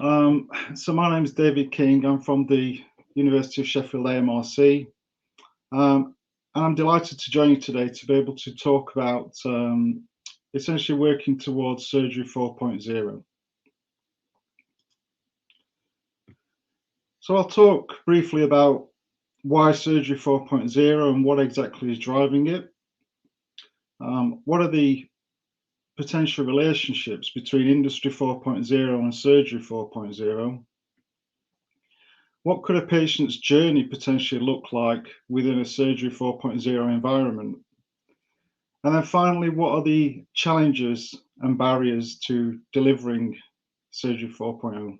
So my name is David King. I'm from the University of Sheffield AMRC. And I'm delighted to join you today to be able to talk about essentially working towards Surgery 4.0. So I'll talk briefly about why Surgery 4.0 and what exactly is driving it. What are the potential relationships between Industry 4.0 and Surgery 4.0? What could a patient's journey potentially look like within a Surgery 4.0 environment? And then finally, what are the challenges and barriers to delivering Surgery 4.0?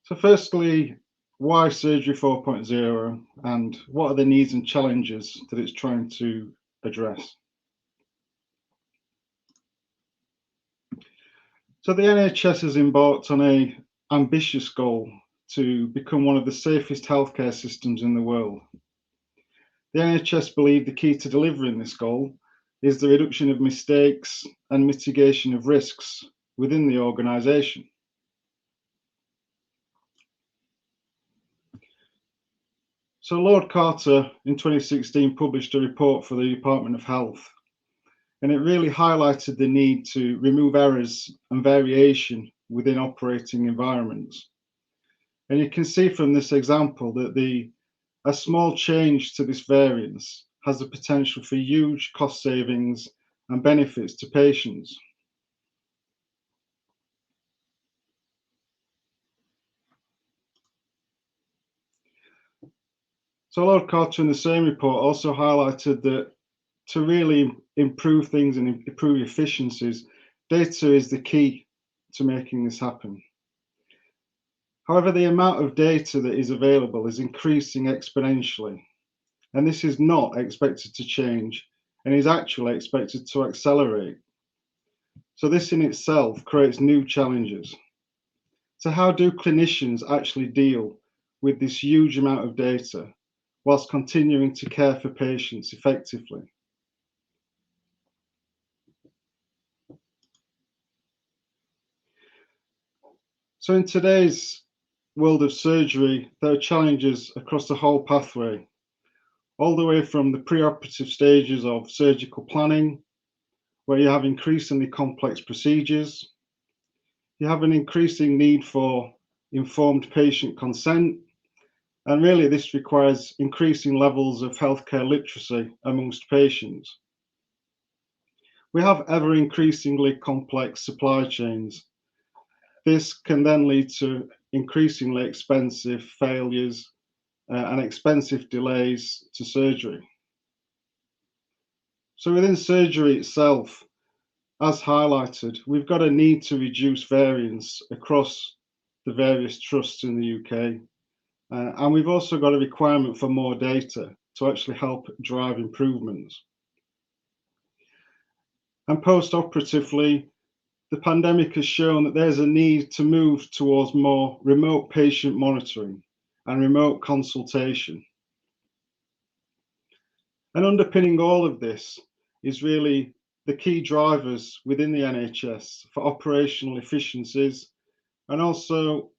So firstly, why Surgery 4.0 and what are the needs and challenges that it's trying to address? So the NHS has embarked on an ambitious goal to become one of the safest healthcare systems in the world. The NHS believe the key to delivering this goal is the reduction of mistakes and mitigation of risks within the organisation. So Lord Carter in 2016 published a report for the Department of Health, and it really highlighted the need to remove errors and variation within operating environments. And you can see from this example that a small change to this variance has the potential for huge cost savings and benefits to patients. So Lord Carter in the same report also highlighted that to really improve things and improve efficiencies, data is the key to making this happen. However, the amount of data that is available is increasing exponentially, and this is not expected to change and is actually expected to accelerate. So this in itself creates new challenges. So how do clinicians actually deal with this huge amount of data whilst continuing to care for patients effectively? So in today's world of surgery, there are challenges across the whole pathway, all the way from the preoperative stages of surgical planning, where you have increasingly complex procedures. You have an increasing need for informed patient consent, and really this requires increasing levels of healthcare literacy amongst patients. We have ever increasingly complex supply chains. This can then lead to increasingly expensive failures and expensive delays to surgery. So within surgery itself, as highlighted, we've got a need to reduce variance across the various trusts in the UK. And we've also got a requirement for more data to actually help drive improvements. And post-operatively, the pandemic has shown that there's a need to move towards more remote patient monitoring and remote consultation. And underpinning all of this is really the key drivers within the NHS for operational efficiencies and also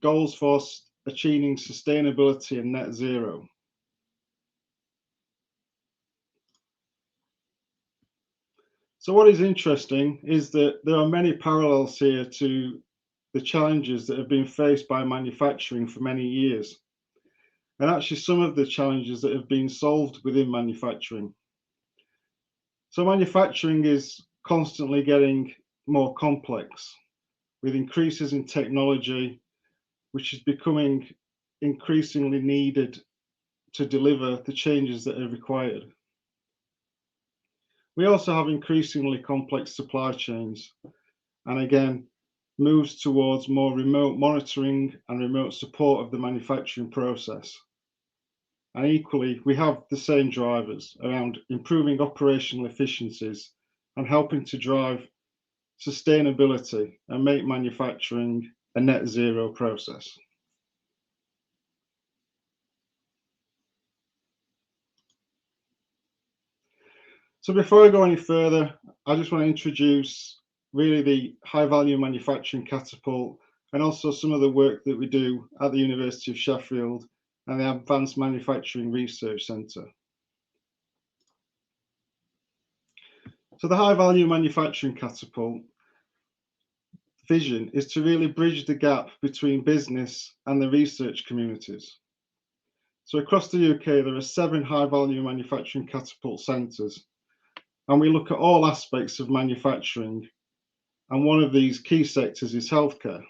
goals for achieving sustainability and net zero. So what is interesting is that there are many parallels here to the challenges that have been faced by manufacturing for many years, and actually some of the challenges that have been solved within manufacturing. So manufacturing is constantly getting more complex with increases in technology, which is becoming increasingly needed to deliver the changes that are required. We also have increasingly complex supply chains, and again, moves towards more remote monitoring and remote support of the manufacturing process. And equally, we have the same drivers around improving operational efficiencies and helping to drive sustainability and make manufacturing a net zero process. So before I go any further, I just want to introduce really the high value manufacturing Catapult and also some of the work that we do at the University of Sheffield and the Advanced Manufacturing Research Centre. So the high value manufacturing Catapult vision is to really bridge the gap between business and the research communities. So across the UK, there are 7 high value manufacturing Catapult centres, and we look at all aspects of manufacturing, and one of these key sectors is healthcare.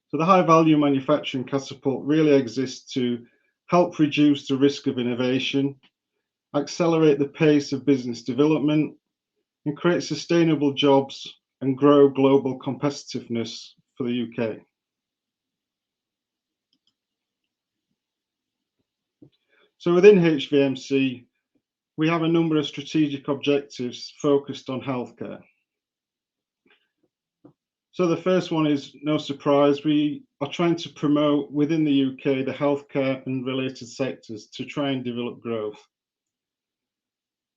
So the high value manufacturing Catapult really exists to help reduce the risk of innovation, accelerate the pace of business development, and create sustainable jobs and grow global competitiveness for the UK. So within HVMC, we have a number of strategic objectives focused on healthcare. So the first one is no surprise, we are trying to promote within the UK the healthcare and related sectors to try and develop growth.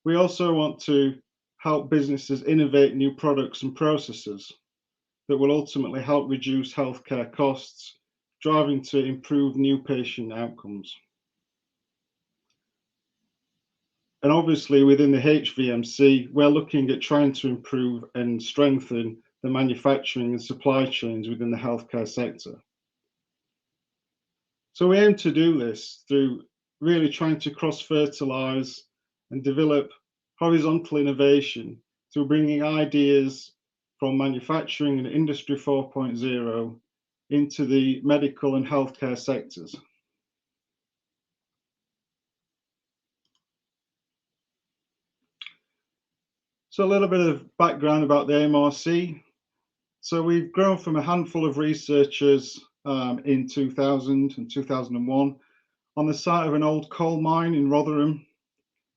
We also want to help businesses innovate new products and processes that will ultimately help reduce healthcare costs, driving to improve new patient outcomes. And obviously within the HVMC, we're looking at trying to improve and strengthen the manufacturing and supply chains within the healthcare sector. So we aim to do this through really trying to cross-fertilize and develop horizontal innovation through bringing ideas from manufacturing and Industry 4.0 into the medical and healthcare sectors. So a little bit of background about the AMRC. So we've grown from a handful of researchers in 2000 and 2001 on the site of an old coal mine in Rotherham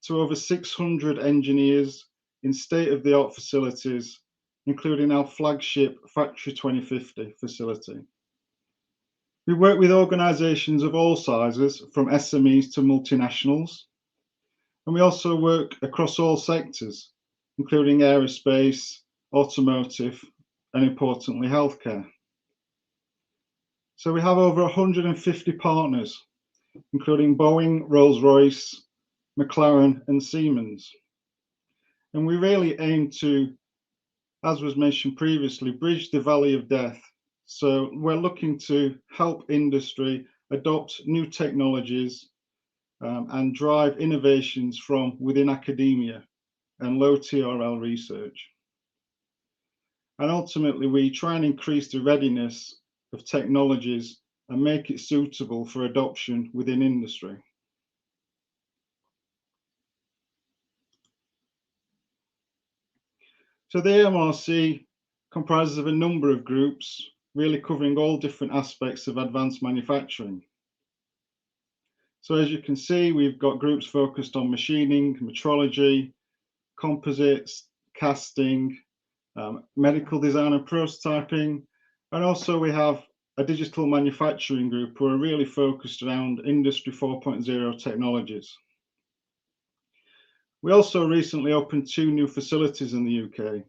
to over 600 engineers in state-of-the-art facilities, including our flagship Factory 2050 facility. We work with organisations of all sizes, from SMEs to multinationals, and we also work across all sectors, including aerospace, automotive, and importantly, healthcare. So we have over 150 partners, including Boeing, Rolls-Royce, McLaren, and Siemens. And we really aim to, as was mentioned previously, bridge the valley of death. So we're looking to help industry adopt new technologies and drive innovations from within academia and low TRL research. And ultimately, we try and increase the readiness of technologies and make it suitable for adoption within industry. So the AMRC comprises of a number of groups, really covering all different aspects of advanced manufacturing. So as you can see, we've got groups focused on machining, metrology, composites, casting, medical design and prototyping, and also we have a digital manufacturing group who are really focused around Industry 4.0 technologies. We also recently opened 2 new facilities in the UK.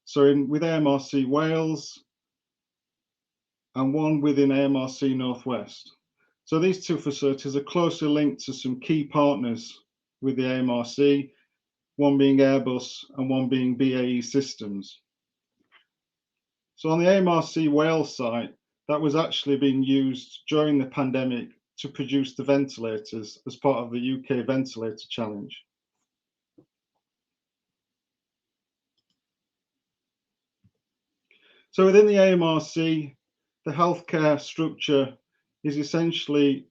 So with AMRC Wales and one within AMRC Northwest. So these 2 facilities are closely linked to some key partners with the AMRC, one being Airbus and one being BAE Systems. So on the AMRC Wales site, that was actually being used during the pandemic to produce the ventilators as part of the UK Ventilator Challenge. So within the AMRC, the healthcare structure is essentially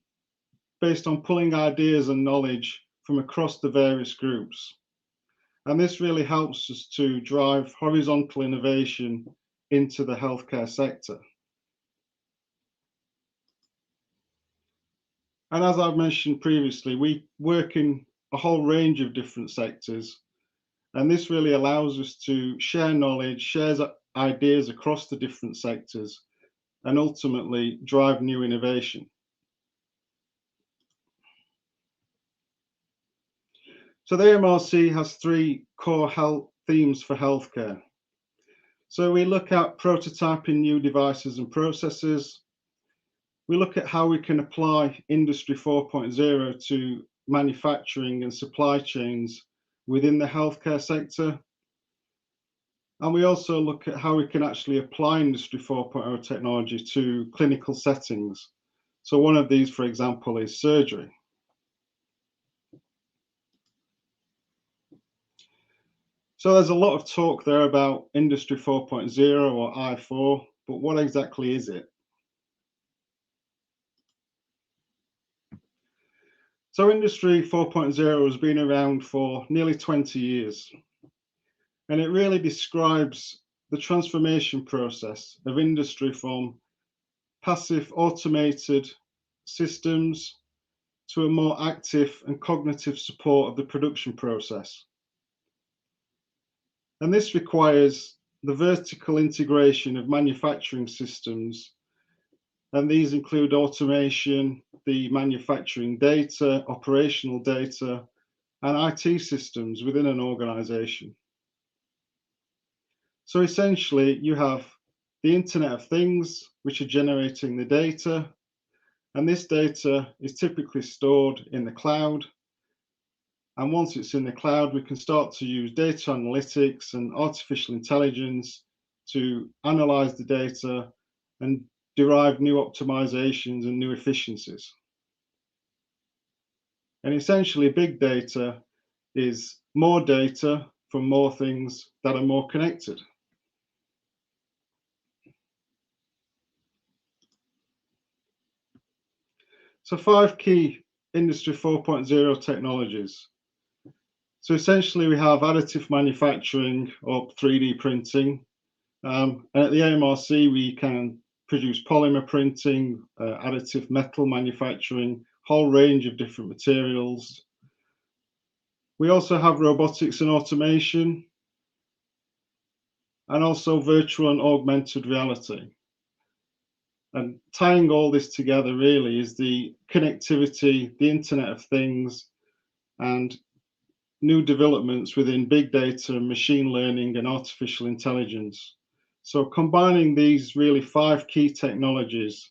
based on pulling ideas and knowledge from across the various groups. And this really helps us to drive horizontal innovation into the healthcare sector. And as I've mentioned previously, we work in a whole range of different sectors. And this really allows us to share knowledge, share ideas across the different sectors, and ultimately drive new innovation. So the AMRC has three core health themes for healthcare. So we look at prototyping new devices and processes. We look at how we can apply Industry 4.0 to manufacturing and supply chains within the healthcare sector. And we also look at how we can actually apply Industry 4.0 technology to clinical settings. So one of these, for example, is surgery. So there's a lot of talk there about Industry 4.0 or I4, but what exactly is it? So Industry 4.0 has been around for nearly 20 years, and it really describes the transformation process of industry from passive automated systems to a more active and cognitive support of the production process. And this requires the vertical integration of manufacturing systems, and these include automation, the manufacturing data, operational data, and IT systems within an organization. So essentially, you have the Internet of Things, which are generating the data, and this data is typically stored in the cloud. And once it's in the cloud, we can start to use data analytics and artificial intelligence to analyze the data and derive new optimizations and new efficiencies. And essentially, big data is more data from more things that are more connected. So 5 key Industry 4.0 technologies. So essentially, we have additive manufacturing or 3D printing. And at the AMRC, we can produce polymer printing, additive metal manufacturing, whole range of different materials. We also have robotics and automation, and also virtual and augmented reality. And tying all this together really is the connectivity, the Internet of Things, and new developments within big data and machine learning and artificial intelligence. So combining these really 5 key technologies,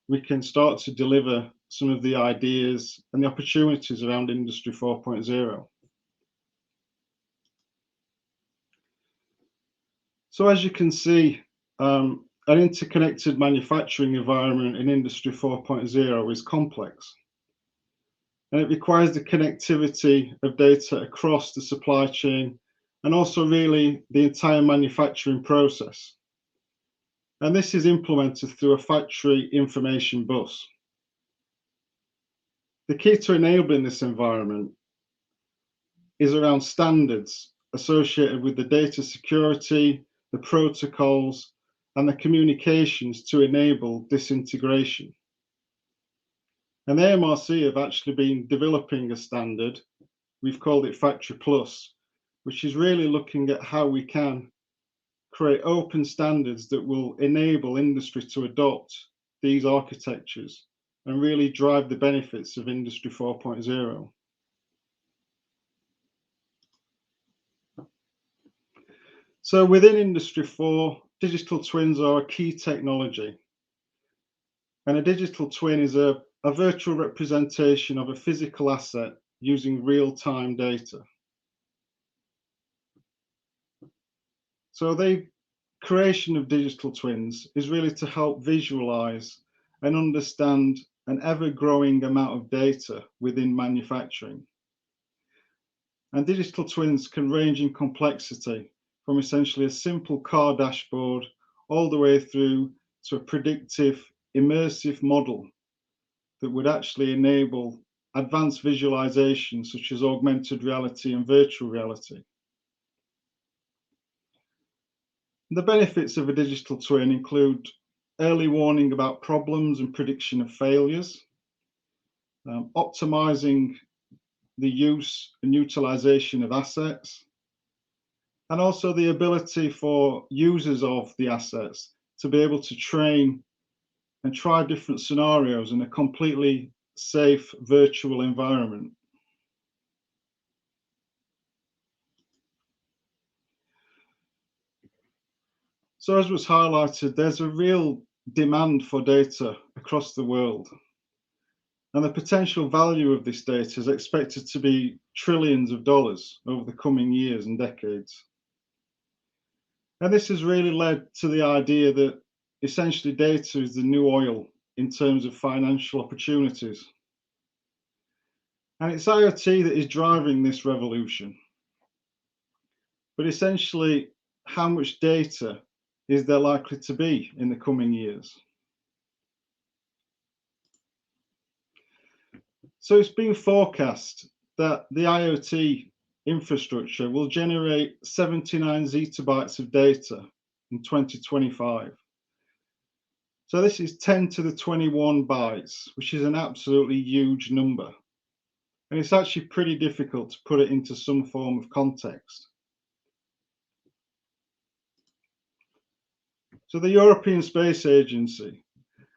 we can start to deliver some of the ideas and the opportunities around Industry 4.0. So as you can see, an interconnected manufacturing environment in Industry 4.0 is complex. And it requires the connectivity of data across the supply chain and also really the entire manufacturing process. And this is implemented through a factory information bus. The key to enabling this environment is around standards associated with the data security, the protocols, and the communications to enable this integration. And the AMRC have actually been developing a standard, we've called it Factory Plus, which is really looking at how we can create open standards that will enable industry to adopt these architectures and really drive the benefits of Industry 4.0. So within Industry 4, digital twins are a key technology. And a digital twin is a virtual representation of a physical asset using real-time data. So the creation of digital twins is really to help visualize and understand an ever-growing amount of data within manufacturing. And digital twins can range in complexity from essentially a simple car dashboard all the way through to a predictive, immersive model that would actually enable advanced visualization such as augmented reality and virtual reality. The benefits of a digital twin include early warning about problems and prediction of failures, optimizing the use and utilization of assets, and also the ability for users of the assets to be able to train and try different scenarios in a completely safe virtual environment. So as was highlighted, there's a real demand for data across the world. And the potential value of this data is expected to be trillions of dollars over the coming years and decades. And this has really led to the idea that essentially data is the new oil in terms of financial opportunities. And it's IoT that is driving this revolution. But essentially, how much data is there likely to be in the coming years? So it's been forecast that the IoT infrastructure will generate 79 zettabytes of data in 2025. So this is 10 to the 21 bytes, which is an absolutely huge number. And it's actually pretty difficult to put it into some form of context. So the European Space Agency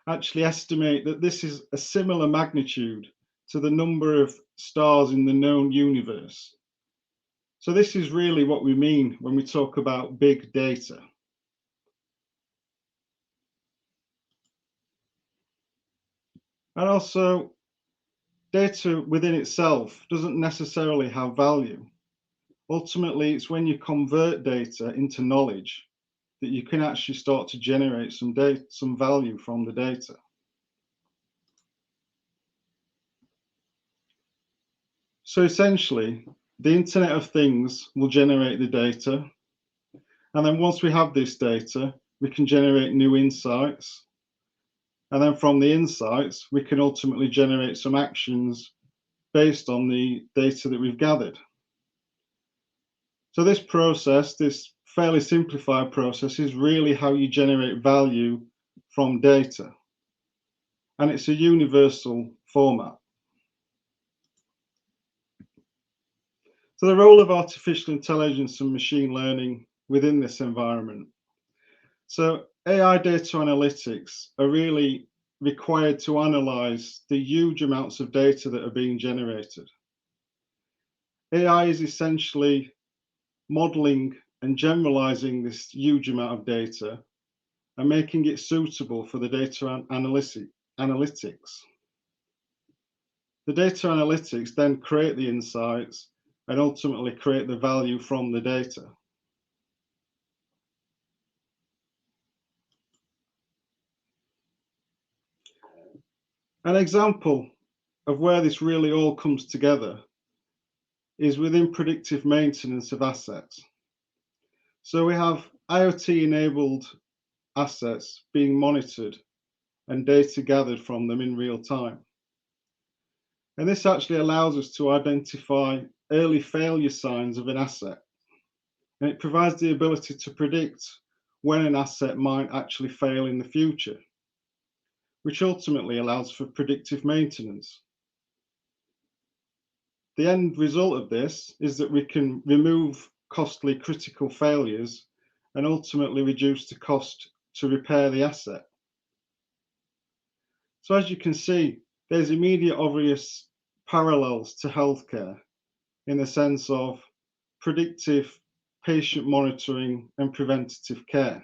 actually estimate that this is a similar magnitude to the number of stars in the known universe. So this is really what we mean when we talk about big data. And also, data within itself doesn't necessarily have value. Ultimately, it's when you convert data into knowledge that you can actually start to generate some value from the data. So essentially, the Internet of Things will generate the data. And then once we have this data, we can generate new insights. And then from the insights, we can ultimately generate some actions based on the data that we've gathered. So this process, this fairly simplified process, is really how you generate value from data. And it's a universal format. So the role of artificial intelligence and machine learning within this environment. So AI data analytics are really required to analyze the huge amounts of data that are being generated. AI is essentially modeling and generalizing this huge amount of data and making it suitable for the data analytics. The data analytics then create the insights and ultimately create the value from the data. An example of where this really all comes together is within predictive maintenance of assets. So we have IoT-enabled assets being monitored and data gathered from them in real time. And this actually allows us to identify early failure signs of an asset. And it provides the ability to predict when an asset might actually fail in the future, which ultimately allows for predictive maintenance. The end result of this is that we can remove costly critical failures and ultimately reduce the cost to repair the asset. So as you can see, there's immediate obvious parallels to healthcare in the sense of predictive patient monitoring and preventative care.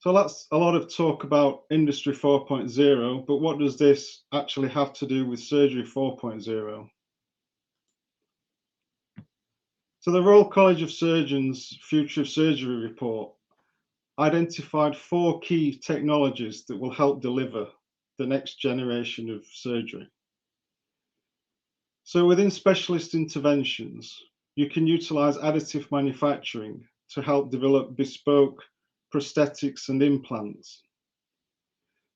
So that's a lot of talk about Industry 4.0, but what does this actually have to do with Surgery 4.0? So the Royal College of Surgeons Future of Surgery report identified 4 key technologies that will help deliver the next generation of surgery. So within specialist interventions, you can utilize additive manufacturing to help develop bespoke prosthetics and implants.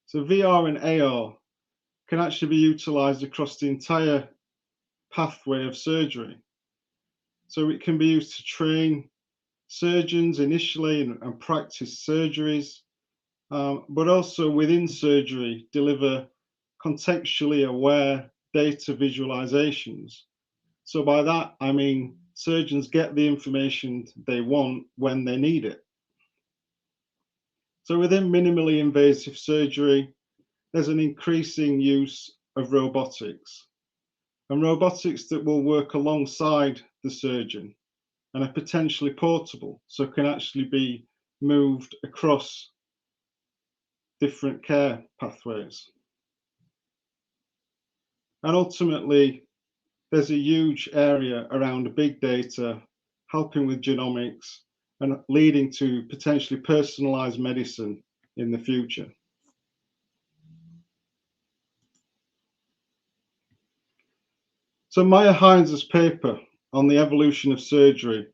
So VR and AR can actually be utilized across the entire pathway of surgery. So it can be used to train surgeons initially and practice surgeries, but also within surgery, deliver contextually aware data visualizations. So by that, I mean surgeons get the information they want when they need it. So within minimally invasive surgery, there's an increasing use of robotics. and robotics that will work alongside the surgeon and are potentially portable, so can actually be moved across different care pathways. And ultimately, there's a huge area around big data, helping with genomics and leading to potentially personalized medicine in the future. So Maya Hines' paper on the evolution of surgery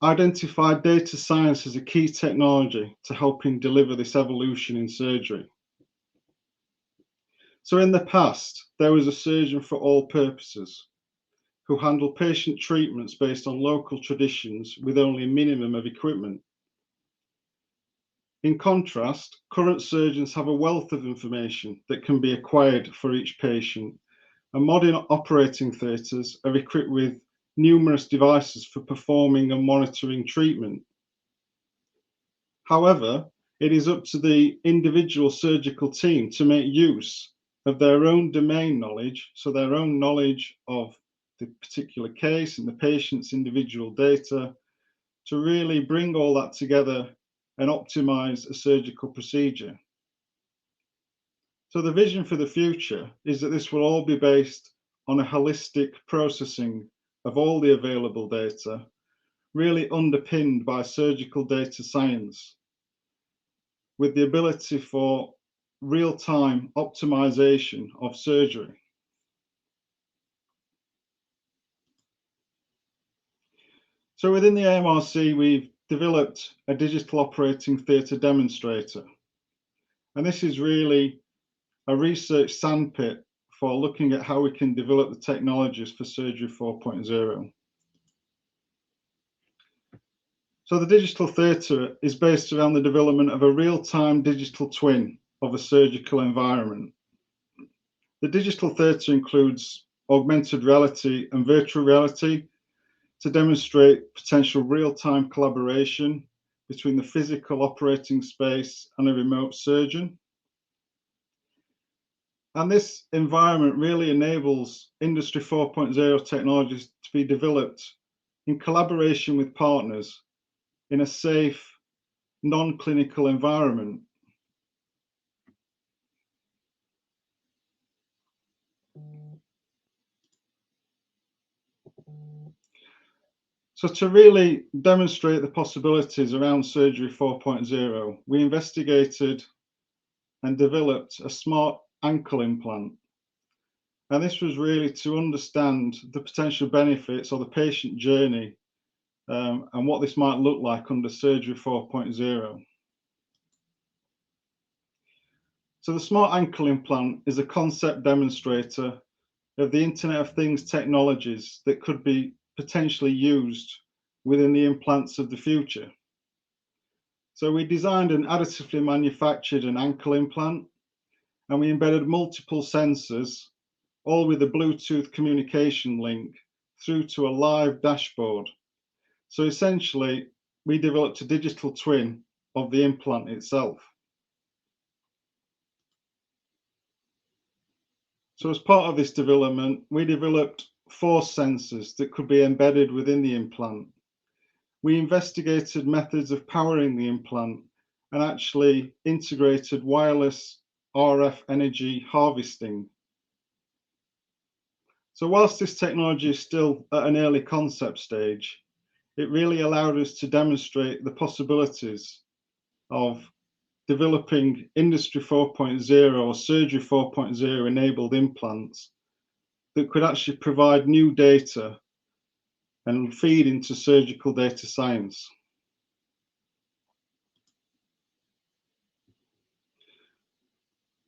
identified data science as a key technology to helping deliver this evolution in surgery. So in the past, there was a surgeon for all purposes who handled patient treatments based on local traditions with only a minimum of equipment. In contrast, current surgeons have a wealth of information that can be acquired for each patient, and modern operating theatres are equipped with numerous devices for performing and monitoring treatment. However, it is up to the individual surgical team to make use of their own domain knowledge, so their own knowledge of the particular case and the patient's individual data, to really bring all that together and optimize a surgical procedure. So the vision for the future is that this will all be based on a holistic processing of all the available data, really underpinned by surgical data science, with the ability for real-time optimization of surgery. So within the AMRC, we've developed a digital operating theatre demonstrator. And this is really a research sandpit for looking at how we can develop the technologies for Surgery 4.0. So the digital theatre is based around the development of a real-time digital twin of a surgical environment. The digital theatre includes augmented reality and virtual reality to demonstrate potential real-time collaboration between the physical operating space and a remote surgeon. And this environment really enables Industry 4.0 technologies to be developed in collaboration with partners in a safe, non-clinical environment. So to really demonstrate the possibilities around Surgery 4.0, we investigated and developed a smart ankle implant. And this was really to understand the potential benefits or the patient journey and what this might look like under Surgery 4.0. So the smart ankle implant is a concept demonstrator of the Internet of Things technologies that could be potentially used within the implants of the future. So we designed an additively manufactured an ankle implant, and we embedded multiple sensors, all with a Bluetooth communication link through to a live dashboard. So essentially, we developed a digital twin of the implant itself. So as part of this development, we developed force sensors that could be embedded within the implant. We investigated methods of powering the implant and actually integrated wireless RF energy harvesting. So whilst this technology is still at an early concept stage, it really allowed us to demonstrate the possibilities of developing Industry 4.0 or Surgery 4.0 enabled implants that could actually provide new data and feed into surgical data science.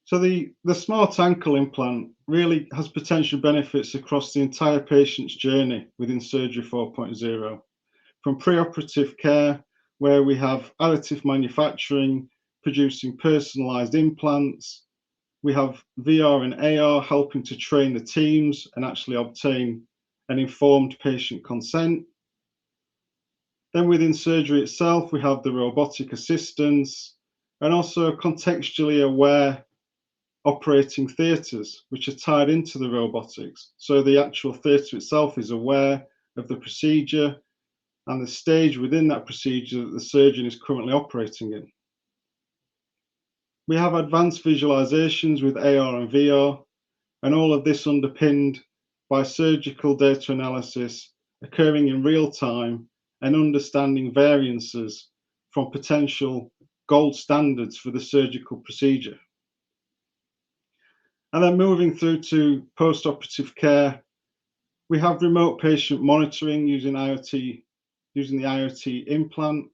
So the smart ankle implant really has potential benefits across the entire patient's journey within Surgery 4.0, from preoperative care, where we have additive manufacturing, producing personalized implants. We have VR and AR helping to train the teams and actually obtain an informed patient consent. Then within surgery itself, we have the robotic assistance and also contextually aware operating theatres, which are tied into the robotics. So the actual theatre itself is aware of the procedure and the stage within that procedure that the surgeon is currently operating in. We have advanced visualizations with AR and VR, and all of this underpinned by surgical data analysis occurring in real time and understanding variances from potential gold standards for the surgical procedure. And then moving through to post-operative care, we have remote patient monitoring using the IoT implant.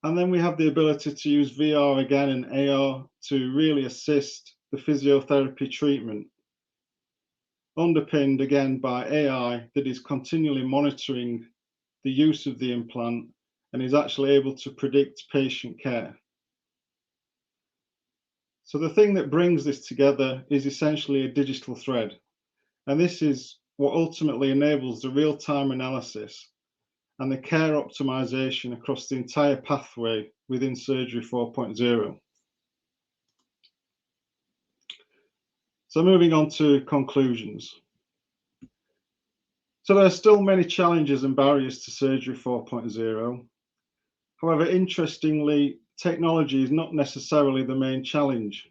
And then we have the ability to use VR again and AR to really assist the physiotherapy treatment, underpinned again by AI that is continually monitoring the use of the implant and is actually able to predict patient care. So the thing that brings this together is essentially a digital thread. And this is what ultimately enables the real-time analysis and the care optimization across the entire pathway within Surgery 4.0. So moving on to conclusions. So there are still many challenges and barriers to Surgery 4.0. However, interestingly, technology is not necessarily the main challenge.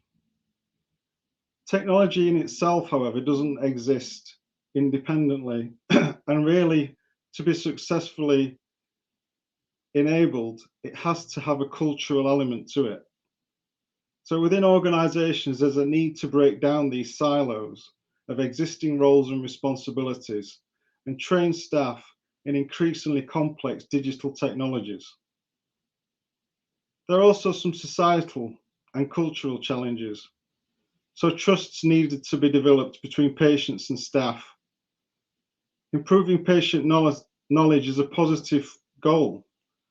Technology in itself, however, doesn't exist independently, and really, to be successfully enabled, it has to have a cultural element to it. So within organizations, there's a need to break down these silos of existing roles and responsibilities and train staff in increasingly complex digital technologies. There are also some societal and cultural challenges. So trusts needed to be developed between patients and staff. Improving patient knowledge is a positive goal.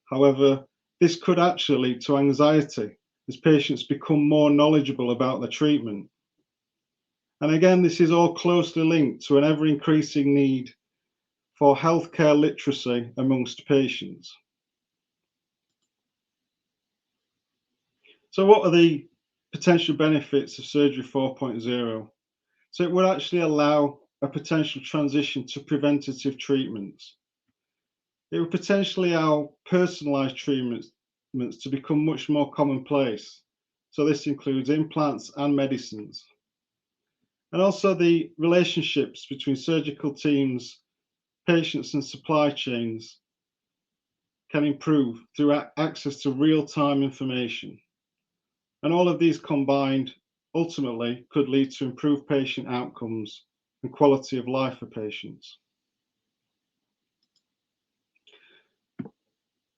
However, this could actually lead to anxiety as patients become more knowledgeable about their treatment. And again, this is all closely linked to an ever-increasing need for healthcare literacy amongst patients. So what are the potential benefits of Surgery 4.0? So it would actually allow a potential transition to preventative treatments. It would potentially allow personalized treatments to become much more commonplace. So this includes implants and medicines. And also the relationships between surgical teams, patients and supply chains can improve through access to real-time information. And all of these combined ultimately could lead to improved patient outcomes and quality of life for patients.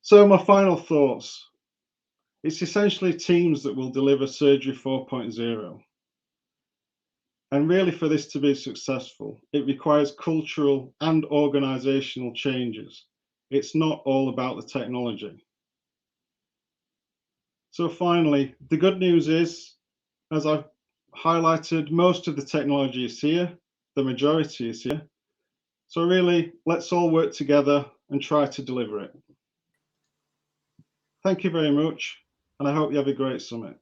So my final thoughts, it's essentially teams that will deliver Surgery 4.0. And really for this to be successful, it requires cultural and organizational changes. It's not all about the technology. So finally, the good news is, as I've highlighted, most of the technology is here, the majority is here. So really, let's all work together and try to deliver it. Thank you very much, and I hope you have a great summit.